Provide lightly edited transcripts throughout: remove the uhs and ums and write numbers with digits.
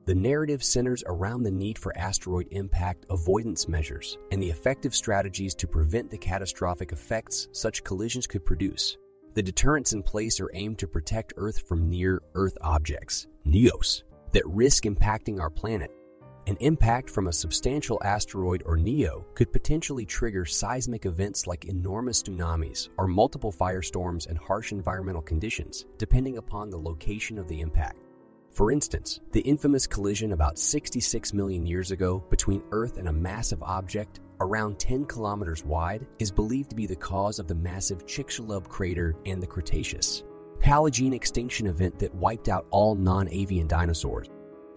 The narrative centers around the need for asteroid impact avoidance measures and the effective strategies to prevent the catastrophic effects such collisions could produce. The deterrents in place are aimed to protect Earth from near-Earth objects, NEOs, that risk impacting our planet. An impact from a substantial asteroid or NEO could potentially trigger seismic events like enormous tsunamis or multiple firestorms and harsh environmental conditions, depending upon the location of the impact. For instance, the infamous collision about 66 million years ago between Earth and a massive object around 10 kilometers wide is believed to be the cause of the massive Chicxulub crater and the Cretaceous Paleogene extinction event that wiped out all non-avian dinosaurs.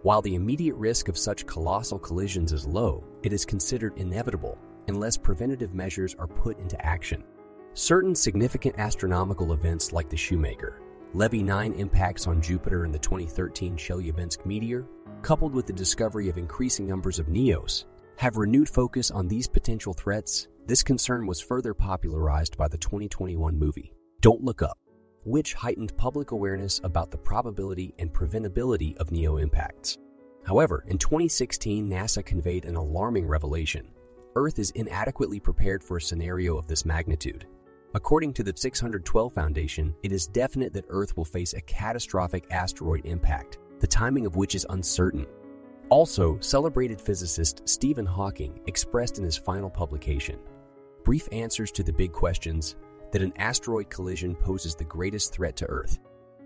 While the immediate risk of such colossal collisions is low, it is considered inevitable unless preventative measures are put into action. Certain significant astronomical events like the Shoemaker, Levy 9 impacts on Jupiter and the 2013 Chelyabinsk meteor, coupled with the discovery of increasing numbers of NEOs, have renewed focus on these potential threats. This concern was further popularized by the 2021 movie, Don't Look Up, which heightened public awareness about the probability and preventability of NEO impacts. However, in 2016, NASA conveyed an alarming revelation. Earth is inadequately prepared for a scenario of this magnitude. According to the 612 Foundation, it is definite that Earth will face a catastrophic asteroid impact, the timing of which is uncertain. Also, celebrated physicist Stephen Hawking expressed in his final publication, brief answers to the big questions, that an asteroid collision poses the greatest threat to Earth.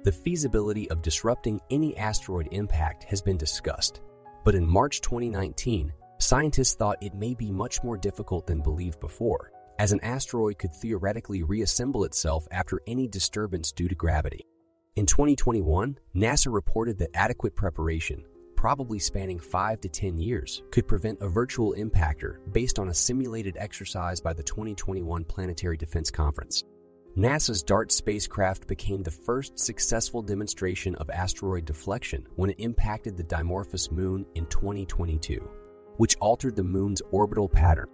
The feasibility of disrupting any asteroid impact has been discussed, but in March 2019, scientists thought it may be much more difficult than believed before, as an asteroid could theoretically reassemble itself after any disturbance due to gravity. In 2021, NASA reported that adequate preparation, probably spanning 5 to 10 years, could prevent a virtual impactor based on a simulated exercise by the 2021 Planetary Defense Conference. NASA's DART spacecraft became the first successful demonstration of asteroid deflection when it impacted the Dimorphos Moon in 2022, which altered the Moon's orbital pattern.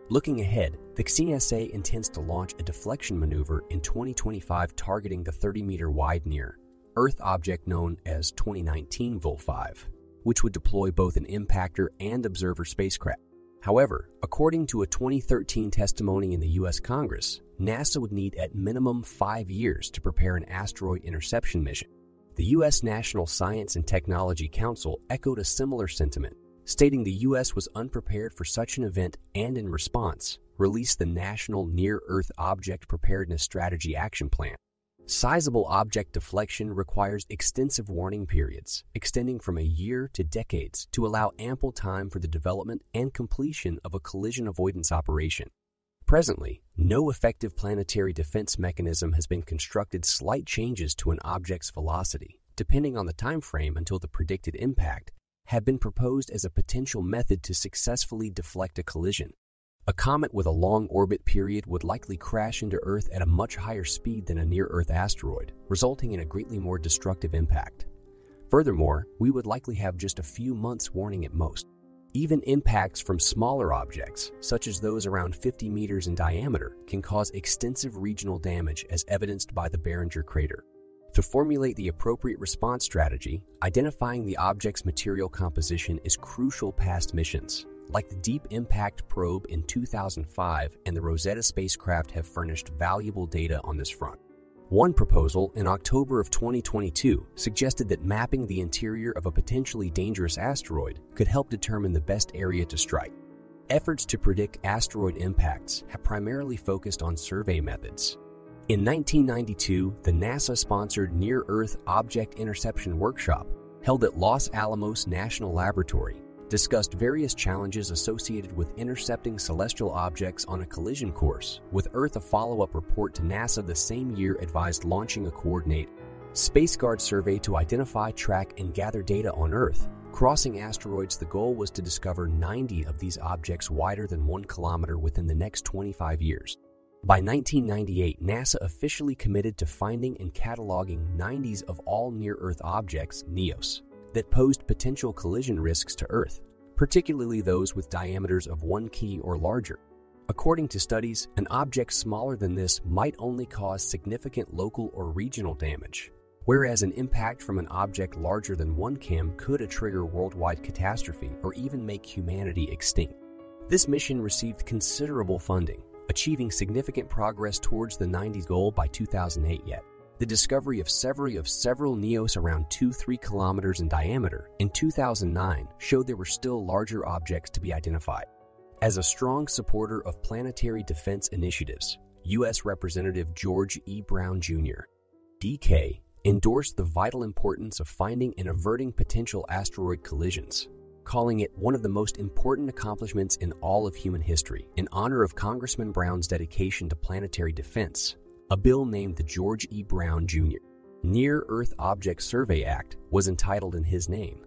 Looking ahead, the CNSA intends to launch a deflection maneuver in 2025 targeting the 30-meter wide near-Earth object known as 2019 Vol-5, which would deploy both an impactor and observer spacecraft. However, according to a 2013 testimony in the U.S. Congress, NASA would need at minimum 5 years to prepare an asteroid interception mission. The U.S. National Science and Technology Council echoed a similar sentiment, stating the U.S. was unprepared for such an event and, in response, released the National Near-Earth Object Preparedness Strategy Action Plan. Sizable object deflection requires extensive warning periods, extending from a year to decades, to allow ample time for the development and completion of a collision avoidance operation. Presently, no effective planetary defense mechanism has been constructed. Slight changes to an object's velocity, depending on the time frame until the predicted impact, have been proposed as a potential method to successfully deflect a collision. A comet with a long orbit period would likely crash into Earth at a much higher speed than a near-Earth asteroid, resulting in a greatly more destructive impact. Furthermore, we would likely have just a few months' warning at most. Even impacts from smaller objects, such as those around 50 meters in diameter, can cause extensive regional damage, as evidenced by the Barringer crater. To formulate the appropriate response strategy, identifying the object's material composition is crucial. Past missions, like the Deep Impact Probe in 2005 and the Rosetta spacecraft, have furnished valuable data on this front. One proposal in October of 2022 suggested that mapping the interior of a potentially dangerous asteroid could help determine the best area to strike. Efforts to predict asteroid impacts have primarily focused on survey methods. In 1992, the NASA-sponsored Near-Earth Object Interception Workshop, held at Los Alamos National Laboratory, discussed various challenges associated with intercepting celestial objects on a collision course with Earth. A follow-up report to NASA the same year advised launching a coordinated SpaceGuard survey to identify, track, and gather data on Earth crossing asteroids. The goal was to discover 90 of these objects wider than 1 kilometer within the next 25 years. By 1998, NASA officially committed to finding and cataloging 90s of all near-Earth objects, NEOs, that posed potential collision risks to Earth, particularly those with diameters of 1 km or larger. According to studies, an object smaller than this might only cause significant local or regional damage, whereas an impact from an object larger than 1 km could trigger worldwide catastrophe or even make humanity extinct. This mission received considerable funding, achieving significant progress towards the 90s goal by 2008 yet. The discovery of several NEOs around 2-3 kilometers in diameter in 2009 showed there were still larger objects to be identified. As a strong supporter of planetary defense initiatives, U.S. Representative George E. Brown Jr., DK, endorsed the vital importance of finding and averting potential asteroid collisions, calling it one of the most important accomplishments in all of human history. In honor of Congressman Brown's dedication to planetary defense, a bill named the George E. Brown Jr. Near-Earth Object Survey Act was entitled in his name.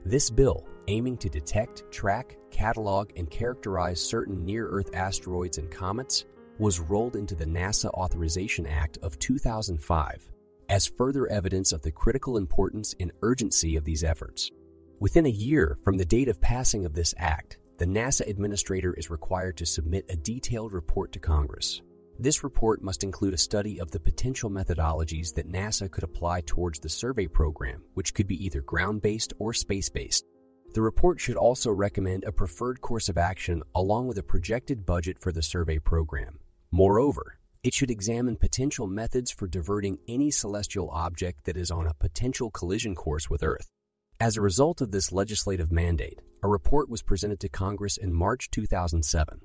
This bill, aiming to detect, track, catalog, and characterize certain near-Earth asteroids and comets, was rolled into the NASA Authorization Act of 2005 as further evidence of the critical importance and urgency of these efforts. Within a year from the date of passing of this act, the NASA administrator is required to submit a detailed report to Congress. This report must include a study of the potential methodologies that NASA could apply towards the survey program, which could be either ground-based or space-based. The report should also recommend a preferred course of action along with a projected budget for the survey program. Moreover, it should examine potential methods for diverting any celestial object that is on a potential collision course with Earth. As a result of this legislative mandate, a report was presented to Congress in March 2007.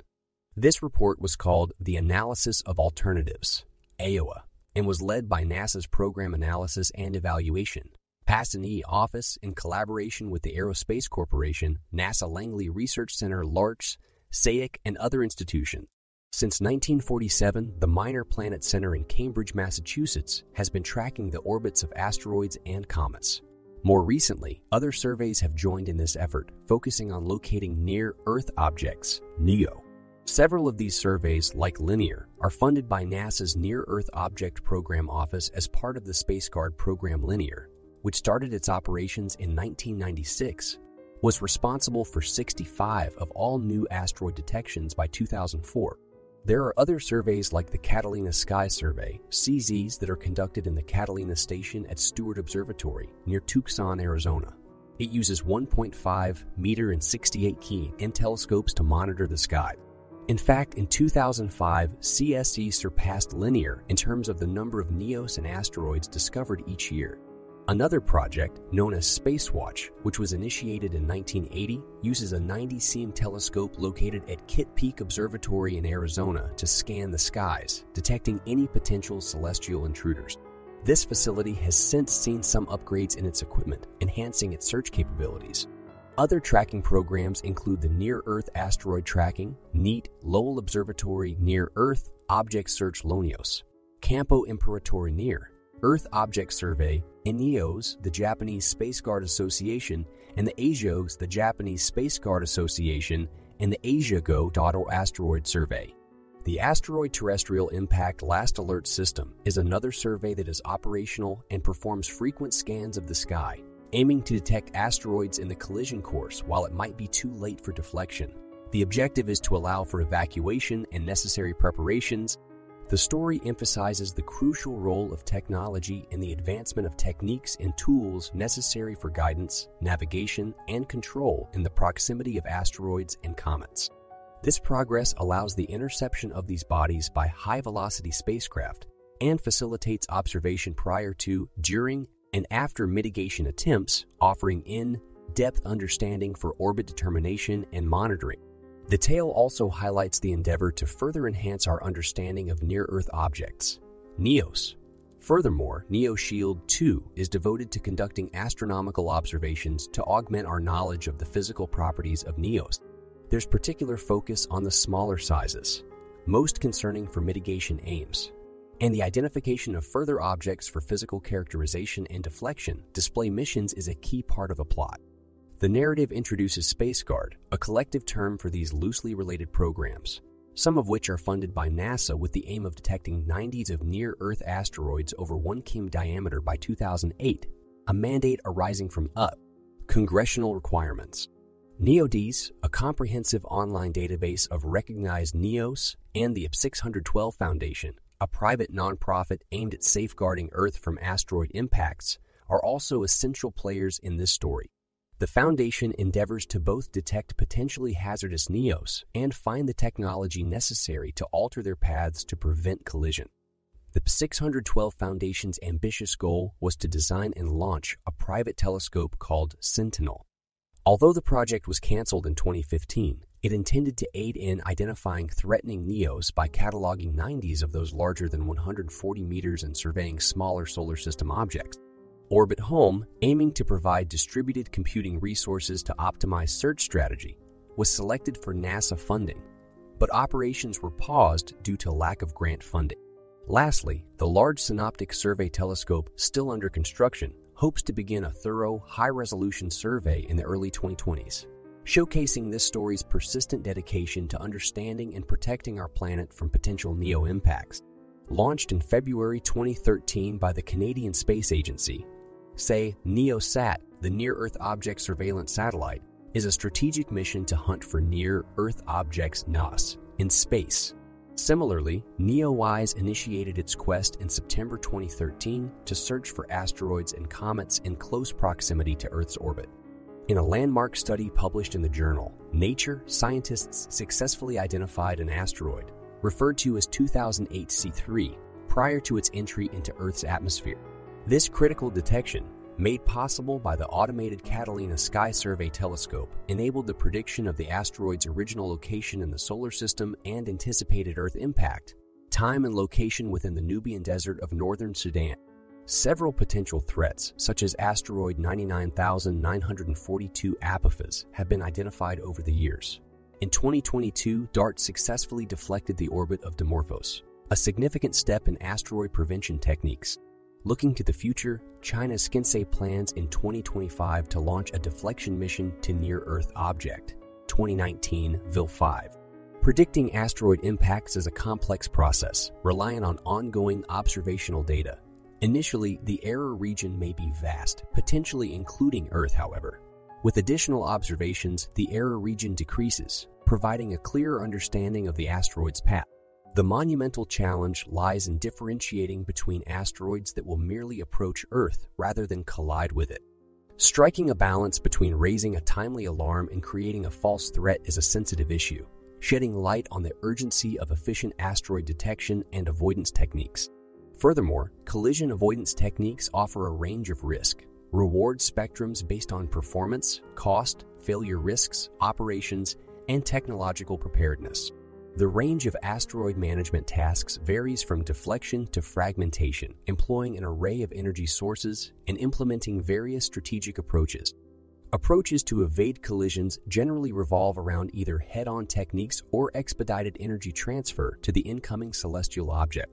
This report was called the Analysis of Alternatives, AOA, and was led by NASA's Program Analysis and Evaluation, PASANE Office in collaboration with the Aerospace Corporation, NASA Langley Research Center, LARCS, SAIC, and other institutions. Since 1947, the Minor Planet Center in Cambridge, Massachusetts, has been tracking the orbits of asteroids and comets. More recently, other surveys have joined in this effort, focusing on locating near-Earth objects, NEO. Several of these surveys, like Linear, are funded by NASA's Near-Earth Object Program Office as part of the Space Guard program. Linear, which started its operations in 1996, was responsible for 65 of all new asteroid detections by 2004. There are other surveys like the Catalina Sky Survey, CZs, that are conducted in the Catalina Station at Stewart Observatory near Tucson, Arizona. It uses 1.5 meter and 68 key and telescopes to monitor the sky. In fact, in 2005, CSE surpassed Linear in terms of the number of NEOs and asteroids discovered each year. Another project, known as Spacewatch, which was initiated in 1980, uses a 90-seam telescope located at Kitt Peak Observatory in Arizona to scan the skies, detecting any potential celestial intruders. This facility has since seen some upgrades in its equipment, enhancing its search capabilities. Other tracking programs include the Near-Earth Asteroid Tracking, NEAT, Lowell Observatory Near-Earth Object Search LONEOS, Campo Imperatore Near, Earth Object Survey, ENEOS, the Japanese Space Guard Association, and the ASIOS, the Japanese Space Guard Association, and the AsiaGo Asteroid Survey. The Asteroid Terrestrial Impact Last Alert System is another survey that is operational and performs frequent scans of the sky, aiming to detect asteroids in the collision course while it might be too late for deflection. The objective is to allow for evacuation and necessary preparations. The story emphasizes the crucial role of technology in the advancement of techniques and tools necessary for guidance, navigation, and control in the proximity of asteroids and comets. This progress allows the interception of these bodies by high-velocity spacecraft and facilitates observation prior to, during, and after mitigation attempts, offering in-depth understanding for orbit determination and monitoring. The tale also highlights the endeavor to further enhance our understanding of near-Earth objects, NEOs. Furthermore, NEOShield 2 is devoted to conducting astronomical observations to augment our knowledge of the physical properties of NEOs. There's particular focus on the smaller sizes, most concerning for mitigation aims, and the identification of further objects for physical characterization and deflection display missions is a key part of the plot. The narrative introduces Space Guard, a collective term for these loosely related programs, some of which are funded by NASA with the aim of detecting 90s of near-Earth asteroids over 1 km diameter by 2008, a mandate arising from congressional requirements. NEODES, a comprehensive online database of recognized NEOs, and the IP 612 Foundation, a private nonprofit aimed at safeguarding Earth from asteroid impacts, are also essential players in this story. The Foundation endeavors to both detect potentially hazardous NEOs and find the technology necessary to alter their paths to prevent collision. The 612 Foundation's ambitious goal was to design and launch a private telescope called Sentinel. Although the project was canceled in 2015, it intended to aid in identifying threatening NEOs by cataloging 90s of those larger than 140 meters and surveying smaller solar system objects. Orbit Home, aiming to provide distributed computing resources to optimize search strategy, was selected for NASA funding, but operations were paused due to lack of grant funding. Lastly, the Large Synoptic Survey Telescope, still under construction, hopes to begin a thorough, high-resolution survey in the early 2020s, showcasing this story's persistent dedication to understanding and protecting our planet from potential NEO impacts. Launched in February 2013 by the Canadian Space Agency, NEOSat, the Near-Earth Object Surveillance Satellite, is a strategic mission to hunt for near-Earth objects (NOS) in space. Similarly, NEOWISE initiated its quest in September 2013 to search for asteroids and comets in close proximity to Earth's orbit. In a landmark study published in the journal Nature, scientists successfully identified an asteroid, referred to as 2008 C3, prior to its entry into Earth's atmosphere. This critical detection, made possible by the automated Catalina Sky Survey telescope, enabled the prediction of the asteroid's original location in the solar system and anticipated Earth impact, time and location within the Nubian Desert of northern Sudan. Several potential threats, such as asteroid 99942 Apophis, have been identified over the years. In 2022, DART successfully deflected the orbit of Dimorphos, a significant step in asteroid prevention techniques. Looking to the future, China's Skinsei plans in 2025 to launch a deflection mission to Near-Earth Object, 2019 VIL-5. Predicting asteroid impacts is a complex process, reliant on ongoing observational data. Initially, the error region may be vast, potentially including Earth, however. With additional observations, the error region decreases, providing a clearer understanding of the asteroid's path. The monumental challenge lies in differentiating between asteroids that will merely approach Earth rather than collide with it. Striking a balance between raising a timely alarm and creating a false threat is a sensitive issue, shedding light on the urgency of efficient asteroid detection and avoidance techniques. Furthermore, collision avoidance techniques offer a range of risk-reward spectrums based on performance, cost, failure risks, operations, and technological preparedness. The range of asteroid management tasks varies from deflection to fragmentation, employing an array of energy sources and implementing various strategic approaches. Approaches to evade collisions generally revolve around either head-on techniques or expedited energy transfer to the incoming celestial object.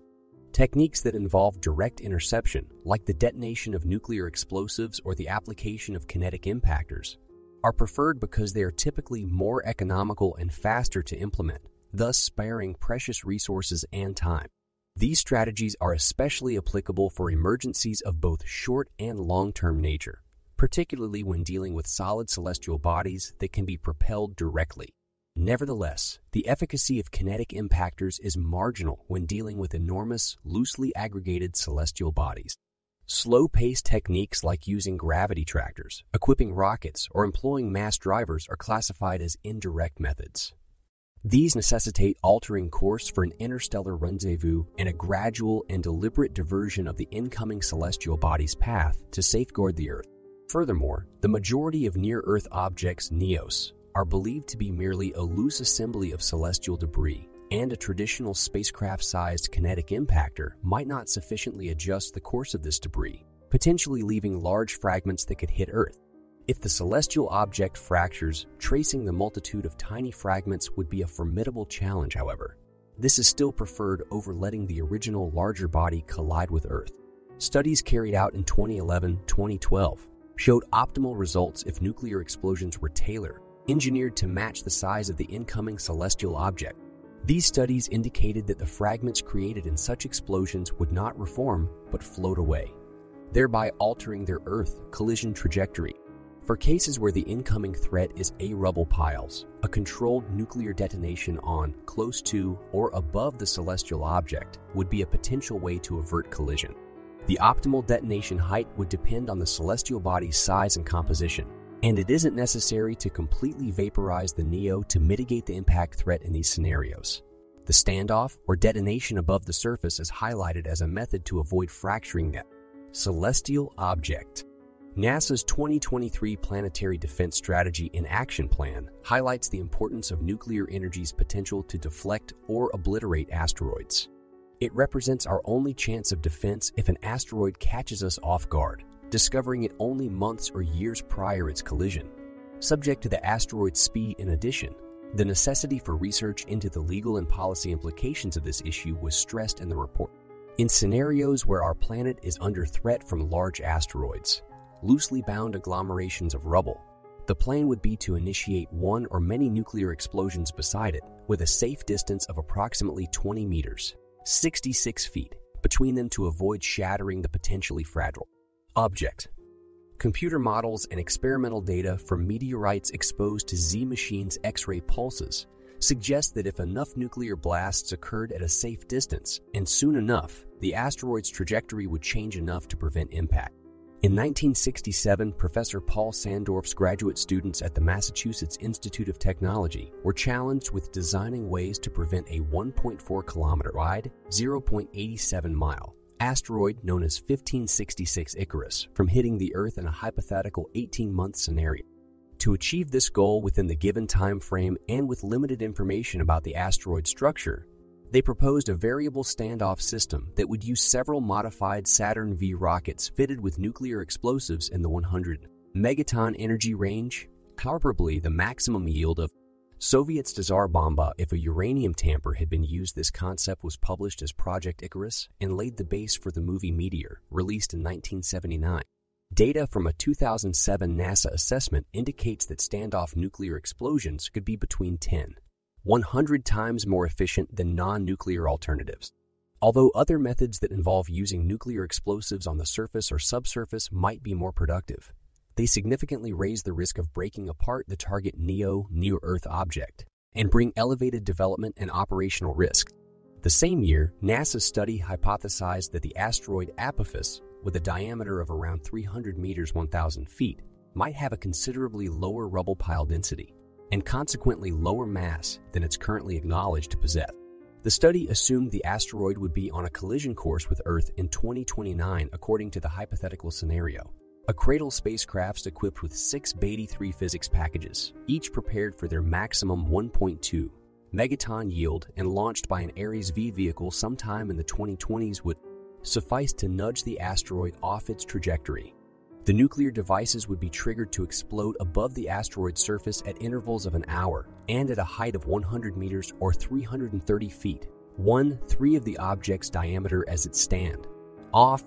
Techniques that involve direct interception, like the detonation of nuclear explosives or the application of kinetic impactors, are preferred because they are typically more economical and faster to implement, thus sparing precious resources and time. These strategies are especially applicable for emergencies of both short and long-term nature, particularly when dealing with solid celestial bodies that can be propelled directly. Nevertheless, the efficacy of kinetic impactors is marginal when dealing with enormous, loosely aggregated celestial bodies. Slow-paced techniques like using gravity tractors, equipping rockets, or employing mass drivers are classified as indirect methods. These necessitate altering course for an interstellar rendezvous and a gradual and deliberate diversion of the incoming celestial body's path to safeguard the Earth. Furthermore, the majority of near-Earth objects, NEOs, are believed to be merely a loose assembly of celestial debris, and a traditional spacecraft-sized kinetic impactor might not sufficiently adjust the course of this debris, potentially leaving large fragments that could hit Earth. If the celestial object fractures, tracing the multitude of tiny fragments would be a formidable challenge, however. This is still preferred over letting the original larger body collide with Earth. Studies carried out in 2011-2012 showed optimal results if nuclear explosions were engineered to match the size of the incoming celestial object. These studies indicated that the fragments created in such explosions would not reform but float away, thereby altering their Earth collision trajectory. For cases where the incoming threat is rubble piles, a controlled nuclear detonation on, close to, or above the celestial object would be a potential way to avert collision. The optimal detonation height would depend on the celestial body's size and composition, and it isn't necessary to completely vaporize the NEO to mitigate the impact threat in these scenarios. The standoff or detonation above the surface is highlighted as a method to avoid fracturing the celestial object. NASA's 2023 Planetary Defense Strategy in Action Plan highlights the importance of nuclear energy's potential to deflect or obliterate asteroids. It represents our only chance of defense if an asteroid catches us off guard, discovering it only months or years prior its collision. Subject to the asteroid's speed in addition, the necessity for research into the legal and policy implications of this issue was stressed in the report. In scenarios where our planet is under threat from large asteroids, loosely bound agglomerations of rubble, the plan would be to initiate one or many nuclear explosions beside it with a safe distance of approximately 20 meters, 66 feet, between them to avoid shattering the potentially fragile object. Computer models and experimental data from meteorites exposed to Z machines' X-ray pulses suggest that if enough nuclear blasts occurred at a safe distance, and soon enough, the asteroid's trajectory would change enough to prevent impact. In 1967, Professor Paul Sandorf's graduate students at the Massachusetts Institute of Technology were challenged with designing ways to prevent a 1.4-kilometer wide, 0.87-mile asteroid known as 1566 Icarus from hitting the Earth in a hypothetical 18-month scenario. To achieve this goal within the given time frame and with limited information about the asteroid's structure, they proposed a variable standoff system that would use several modified Saturn V rockets fitted with nuclear explosives in the 100 megaton energy range, comparably the maximum yield of Soviet's Tsar Bomba. If a uranium tamper had been used, this concept was published as Project Icarus and laid the base for the movie Meteor, released in 1979. Data from a 2007 NASA assessment indicates that standoff nuclear explosions could be between 100 times more efficient than non-nuclear alternatives. Although other methods that involve using nuclear explosives on the surface or subsurface might be more productive, they significantly raise the risk of breaking apart the target NEO near-Earth object and bring elevated development and operational risks. The same year, NASA's study hypothesized that the asteroid Apophis, with a diameter of around 300 meters 1,000 feet, might have a considerably lower rubble pile density and consequently lower mass than it's currently acknowledged to possess. The study assumed the asteroid would be on a collision course with Earth in 2029 according to the hypothetical scenario. A Cradle spacecraft equipped with 6 Beatty 3 physics packages, each prepared for their maximum 1.2 megaton yield and launched by an Ares V vehicle sometime in the 2020s would suffice to nudge the asteroid off its trajectory. The nuclear devices would be triggered to explode above the asteroid's surface at intervals of an hour and at a height of 100 meters or 330 feet, 1/3 of the object's diameter as it stand off.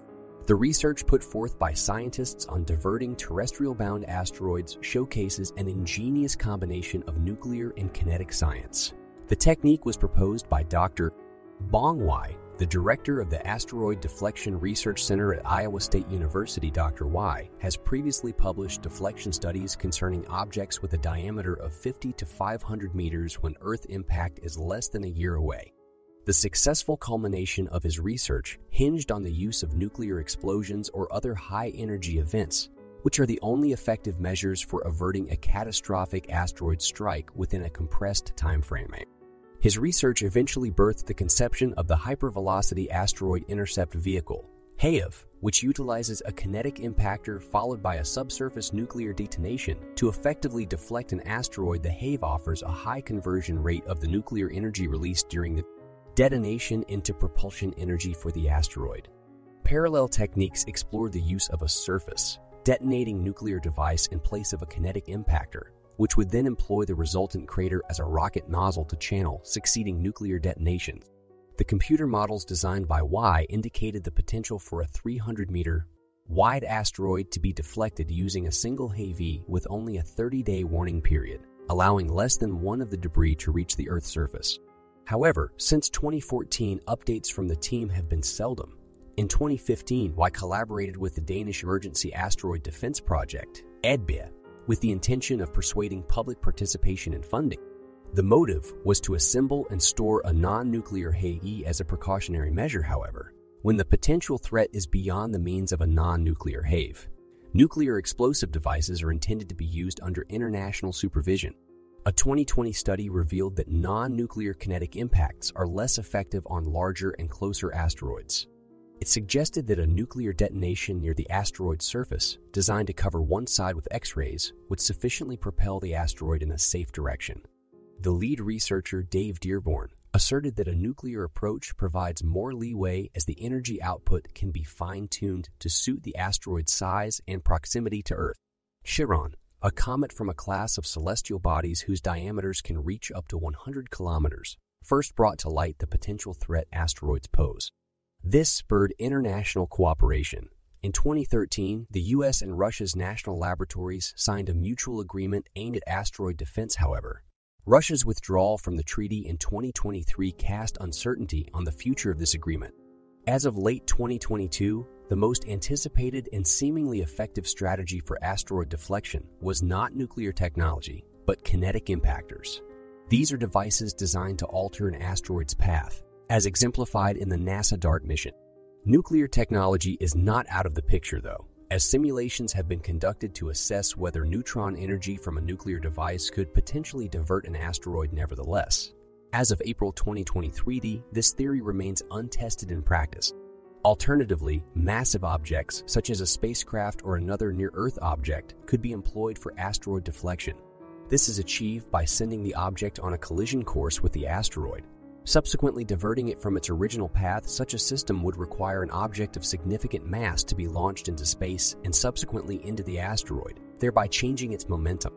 The research put forth by scientists on diverting terrestrial-bound asteroids showcases an ingenious combination of nuclear and kinetic science. The technique was proposed by Dr. Bong Wai, the director of the Asteroid Deflection Research Center at Iowa State University. Dr. Wai has previously published deflection studies concerning objects with a diameter of 50 to 500 meters when Earth impact is less than a year away. The successful culmination of his research hinged on the use of nuclear explosions or other high-energy events, which are the only effective measures for averting a catastrophic asteroid strike within a compressed time frame. His research eventually birthed the conception of the Hypervelocity Asteroid Intercept Vehicle, HAVE, which utilizes a kinetic impactor followed by a subsurface nuclear detonation to effectively deflect an asteroid. The HAVE offers a high conversion rate of the nuclear energy released during the detonation into propulsion energy for the asteroid. Parallel techniques explore the use of a surface detonating nuclear device in place of a kinetic impactor, which would then employ the resultant crater as a rocket nozzle to channel succeeding nuclear detonations. The computer models designed by Y indicated the potential for a 300-meter wide asteroid to be deflected using a single HAVE with only a 30-day warning period, allowing less than one of the debris to reach the Earth's surface. However, since 2014, updates from the team have been seldom. In 2015, Y collaborated with the Danish Emergency Asteroid Defense Project, EDBE, with the intention of persuading public participation and funding. The motive was to assemble and store a non-nuclear HAE as a precautionary measure, however, when the potential threat is beyond the means of a non-nuclear HAVE. Nuclear explosive devices are intended to be used under international supervision. A 2020 study revealed that non-nuclear kinetic impacts are less effective on larger and closer asteroids. It suggested that a nuclear detonation near the asteroid's surface, designed to cover one side with X-rays, would sufficiently propel the asteroid in a safe direction. The lead researcher, Dave Dearborn, asserted that a nuclear approach provides more leeway as the energy output can be fine-tuned to suit the asteroid's size and proximity to Earth. Chiron, a comet from a class of celestial bodies whose diameters can reach up to 100 kilometers, first brought to light the potential threat asteroids pose. This spurred international cooperation. In 2013, the U.S. and Russia's national laboratories signed a mutual agreement aimed at asteroid defense, however. Russia's withdrawal from the treaty in 2023 cast uncertainty on the future of this agreement. As of late 2022, the most anticipated and seemingly effective strategy for asteroid deflection was not nuclear technology, but kinetic impactors. These are devices designed to alter an asteroid's path, as exemplified in the NASA DART mission. Nuclear technology is not out of the picture, though, as simulations have been conducted to assess whether neutron energy from a nuclear device could potentially divert an asteroid nevertheless. As of April 2023, this theory remains untested in practice. Alternatively, massive objects, such as a spacecraft or another near-Earth object, could be employed for asteroid deflection. This is achieved by sending the object on a collision course with the asteroid, subsequently diverting it from its original path. Such a system would require an object of significant mass to be launched into space and subsequently into the asteroid, thereby changing its momentum.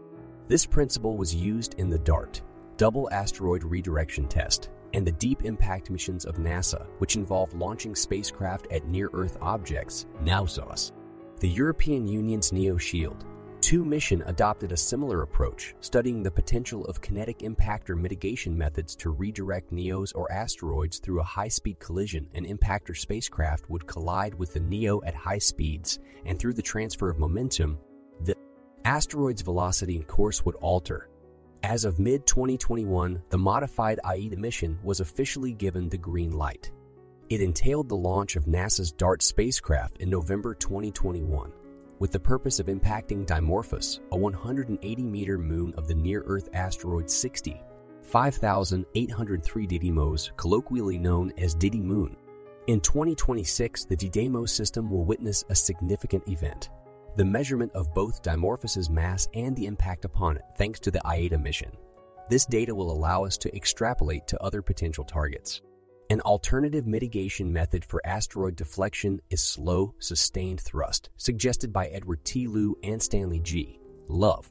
This principle was used in the DART, Double Asteroid Redirection Test, and the deep impact missions of NASA, which involve launching spacecraft at near-Earth objects, NAOSOS. The European Union's NEO-SHIELD II mission adopted a similar approach, studying the potential of kinetic impactor mitigation methods to redirect NEOs or asteroids through a high-speed collision. An impactor spacecraft would collide with the NEO at high speeds, and through the transfer of momentum, the asteroid's velocity and course would alter. As of mid-2021, the modified AIDA mission was officially given the green light. It entailed the launch of NASA's DART spacecraft in November 2021, with the purpose of impacting Dimorphos, a 180-meter moon of the near-Earth asteroid 60, 5,803 Didymos, colloquially known as Didi Moon. In 2026, the Didymos system will witness a significant event: the measurement of both Dimorphos's mass and the impact upon it, thanks to the AIDA mission. This data will allow us to extrapolate to other potential targets. An alternative mitigation method for asteroid deflection is slow, sustained thrust, suggested by Edward T. Liu and Stanley G. Love.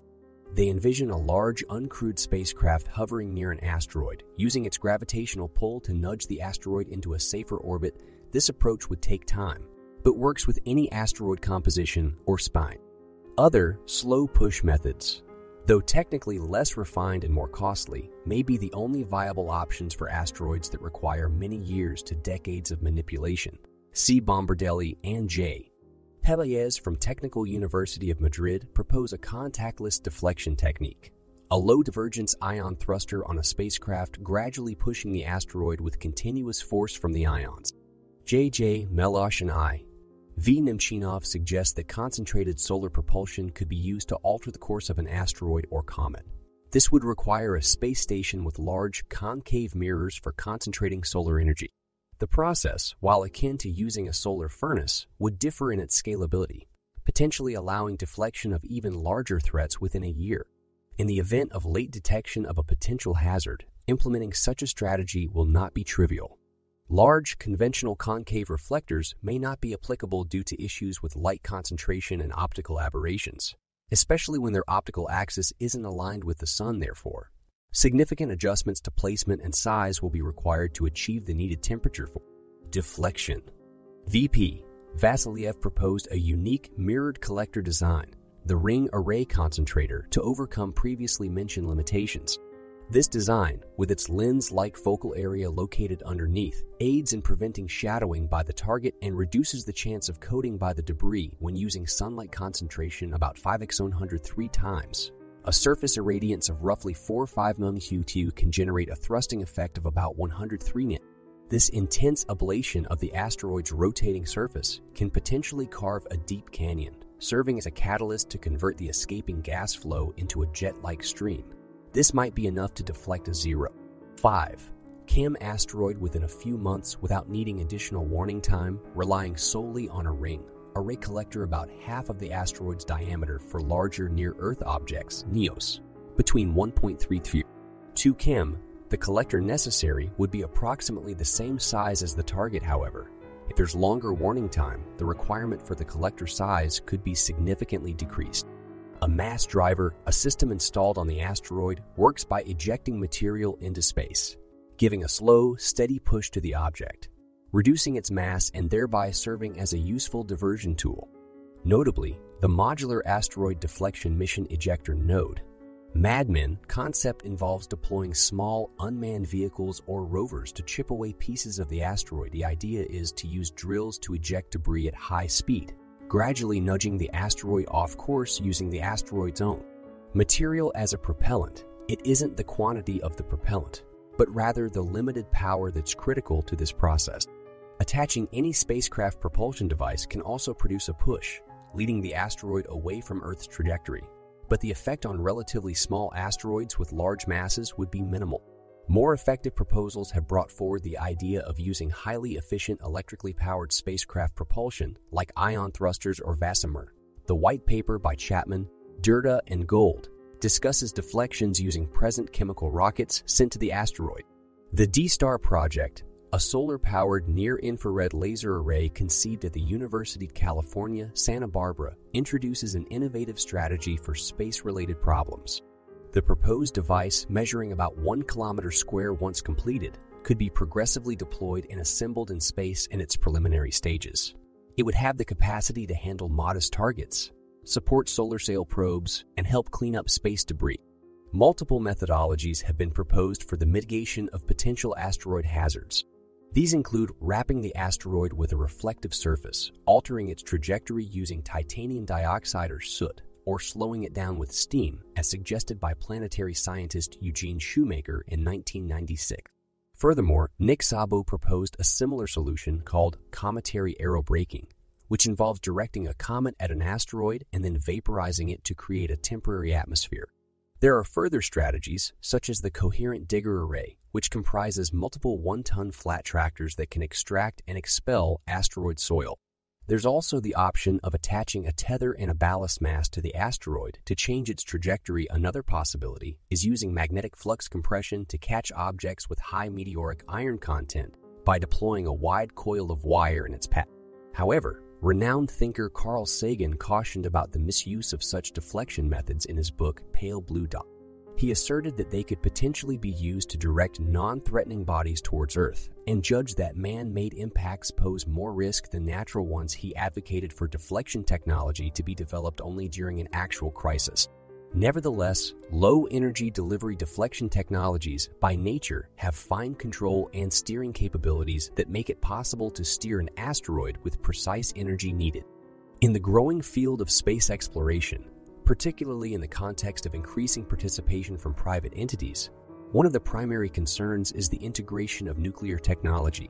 They envision a large, uncrewed spacecraft hovering near an asteroid, using its gravitational pull to nudge the asteroid into a safer orbit. This approach would take time, but works with any asteroid composition or spine. Other slow push methods, though technically less refined and more costly, may be the only viable options for asteroids that require many years to decades of manipulation. C. Bombardelli and J. Pelaez from Technical University of Madrid propose a contactless deflection technique: a low-divergence ion thruster on a spacecraft gradually pushing the asteroid with continuous force from the ions. J. Melosh and I. V. Nemchinov suggests that concentrated solar propulsion could be used to alter the course of an asteroid or comet. This would require a space station with large, concave mirrors for concentrating solar energy. The process, while akin to using a solar furnace, would differ in its scalability, potentially allowing deflection of even larger threats within a year. In the event of late detection of a potential hazard, implementing such a strategy will not be trivial. Large, conventional concave reflectors may not be applicable due to issues with light concentration and optical aberrations, especially when their optical axis isn't aligned with the sun. Therefore, significant adjustments to placement and size will be required to achieve the needed temperature for deflection. VP Vasiliev proposed a unique mirrored collector design, the ring array concentrator, to overcome previously mentioned limitations. This design, with its lens-like focal area located underneath, aids in preventing shadowing by the target and reduces the chance of coating by the debris when using sunlight concentration about 5x103 times. A surface irradiance of roughly 4 or 5 mmHg can generate a thrusting effect of about 103 N. This intense ablation of the asteroid's rotating surface can potentially carve a deep canyon, serving as a catalyst to convert the escaping gas flow into a jet-like stream. This might be enough to deflect a 0.5 km asteroid within a few months without needing additional warning time, relying solely on a ring array collector about half of the asteroid's diameter for larger near-Earth objects, NEOs, between 1.3 to 2 km. The collector necessary would be approximately the same size as the target, however. If there's longer warning time, the requirement for the collector size could be significantly decreased. A mass driver, a system installed on the asteroid, works by ejecting material into space, giving a slow, steady push to the object, reducing its mass and thereby serving as a useful diversion tool. Notably, the Modular Asteroid Deflection Mission Ejector Node (MADMIN) concept involves deploying small, unmanned vehicles or rovers to chip away pieces of the asteroid. The idea is to use drills to eject debris at high speed, gradually nudging the asteroid off course using the asteroid's own material as a propellant. It isn't the quantity of the propellant, but rather the limited power that's critical to this process. Attaching any spacecraft propulsion device can also produce a push, leading the asteroid away from Earth's trajectory. But the effect on relatively small asteroids with large masses would be minimal. More effective proposals have brought forward the idea of using highly efficient electrically powered spacecraft propulsion like ion thrusters or Vasimer. The white paper by Chapman, Durda, and Gold discusses deflections using present chemical rockets sent to the asteroid. The D-STAR project, a solar-powered near-infrared laser array conceived at the University of California, Santa Barbara, introduces an innovative strategy for space-related problems. The proposed device, measuring about 1 kilometer square once completed, could be progressively deployed and assembled in space in its preliminary stages. It would have the capacity to handle modest targets, support solar sail probes, and help clean up space debris. Multiple methodologies have been proposed for the mitigation of potential asteroid hazards. These include wrapping the asteroid with a reflective surface, altering its trajectory using titanium dioxide or soot, or slowing it down with steam, as suggested by planetary scientist Eugene Shoemaker in 1996. Furthermore, Nick Szabo proposed a similar solution called cometary aerobraking, which involves directing a comet at an asteroid and then vaporizing it to create a temporary atmosphere. There are further strategies, such as the Coherent Digger Array, which comprises multiple 1-ton flat tractors that can extract and expel asteroid soil. There's also the option of attaching a tether and a ballast mass to the asteroid to change its trajectory. Another possibility is using magnetic flux compression to catch objects with high meteoric iron content by deploying a wide coil of wire in its path. However, renowned thinker Carl Sagan cautioned about the misuse of such deflection methods in his book Pale Blue Dot. He asserted that they could potentially be used to direct non-threatening bodies towards Earth, and judged that man-made impacts pose more risk than natural ones. He advocated for deflection technology to be developed only during an actual crisis. Nevertheless, low-energy delivery deflection technologies, by nature, have fine control and steering capabilities that make it possible to steer an asteroid with precise energy needed. In the growing field of space exploration, particularly in the context of increasing participation from private entities, one of the primary concerns is the integration of nuclear technology.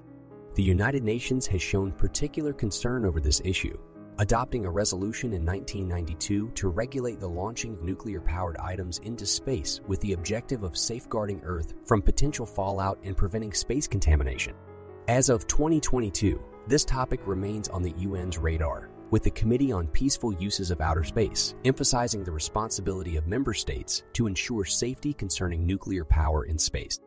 The United Nations has shown particular concern over this issue, adopting a resolution in 1992 to regulate the launching of nuclear-powered items into space with the objective of safeguarding Earth from potential fallout and preventing space contamination. As of 2022, this topic remains on the UN's radar, with the Committee on Peaceful Uses of Outer Space emphasizing the responsibility of member states to ensure safety concerning nuclear power in space.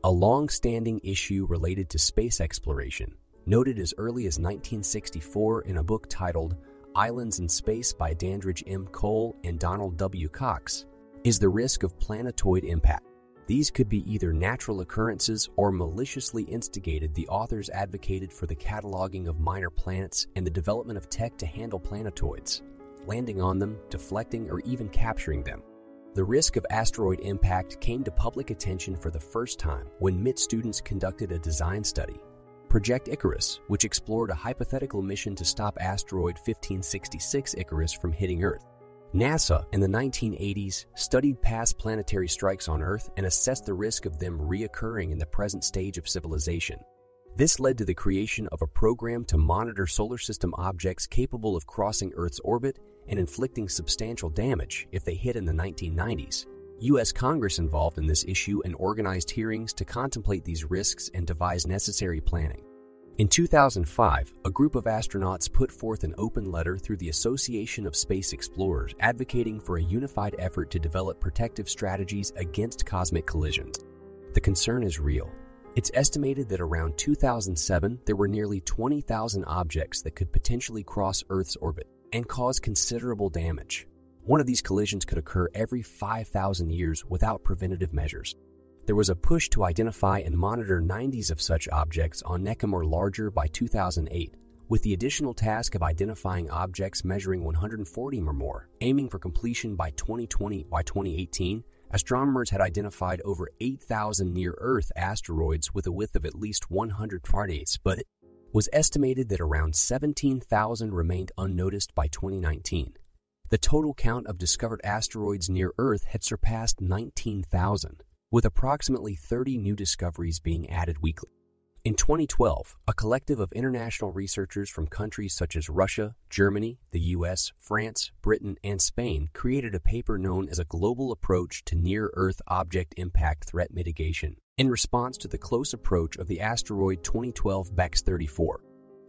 A long-standing issue related to space exploration, noted as early as 1964 in a book titled Islands in Space by Dandridge M. Cole and Donald W. Cox, is the risk of planetoid impact. These could be either natural occurrences or maliciously instigated. The authors advocated for the cataloging of minor planets and the development of tech to handle planetoids, landing on them, deflecting, or even capturing them. The risk of asteroid impact came to public attention for the first time when MIT students conducted a design study, Project Icarus, which explored a hypothetical mission to stop asteroid 1566 Icarus from hitting Earth. NASA, in the 1980s, studied past planetary strikes on Earth and assessed the risk of them reoccurring in the present stage of civilization. This led to the creation of a program to monitor solar system objects capable of crossing Earth's orbit and inflicting substantial damage if they hit in the 1990s. U.S. Congress involved in this issue and organized hearings to contemplate these risks and devise necessary planning. In 2005, a group of astronauts put forth an open letter through the Association of Space Explorers advocating for a unified effort to develop protective strategies against cosmic collisions. The concern is real. It's estimated that around 2007, there were nearly 20,000 objects that could potentially cross Earth's orbit and cause considerable damage. One of these collisions could occur every 5,000 years without preventative measures. There was a push to identify and monitor 90s of such objects on NECM or larger by 2008, with the additional task of identifying objects measuring 140 or more, aiming for completion by 2020. By 2018, astronomers had identified over 8,000 near-Earth asteroids with a width of at least 100 pardays, but it was estimated that around 17,000 remained unnoticed by 2019. The total count of discovered asteroids near Earth had surpassed 19,000, with approximately 30 new discoveries being added weekly. In 2012, a collective of international researchers from countries such as Russia, Germany, the US, France, Britain, and Spain created a paper known as a Global Approach to Near-Earth Object Impact Threat Mitigation in response to the close approach of the asteroid 2012 Bex-34.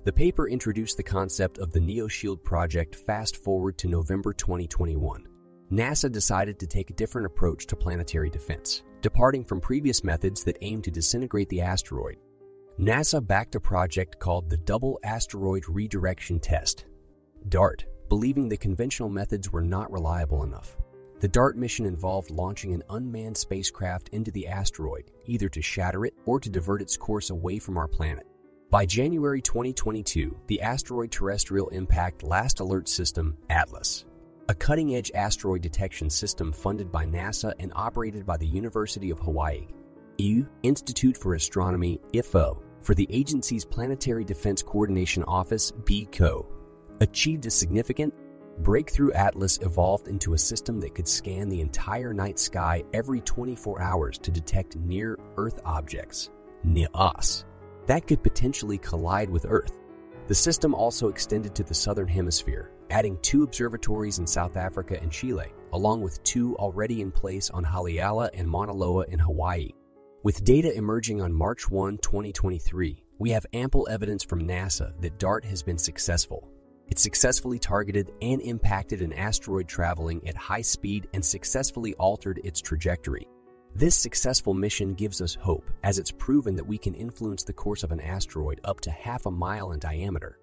The paper introduced the concept of the NeoShield project fast forward to November 2021. NASA decided to take a different approach to planetary defense, departing from previous methods that aimed to disintegrate the asteroid. NASA backed a project called the Double Asteroid Redirection Test, DART, believing the conventional methods were not reliable enough. The DART mission involved launching an unmanned spacecraft into the asteroid, either to shatter it or to divert its course away from our planet. By January 2022, the Asteroid Terrestrial Impact Last Alert System, ATLAS, a cutting-edge asteroid detection system funded by NASA and operated by the University of Hawaii, Institute for Astronomy, IFO, for the agency's Planetary Defense Coordination Office, BCO, achieved a significant breakthrough. ATLAS evolved into a system that could scan the entire night sky every 24 hours to detect near-Earth objects, NEOS, that could potentially collide with Earth. The system also extended to the Southern Hemisphere, adding 2 observatories in South Africa and Chile, along with 2 already in place on Haleakala and Mauna Loa in Hawaii. With data emerging on March 1, 2023, we have ample evidence from NASA that DART has been successful. It successfully targeted and impacted an asteroid traveling at high speed and successfully altered its trajectory. This successful mission gives us hope, as it's proven that we can influence the course of an asteroid up to half a mile in diameter.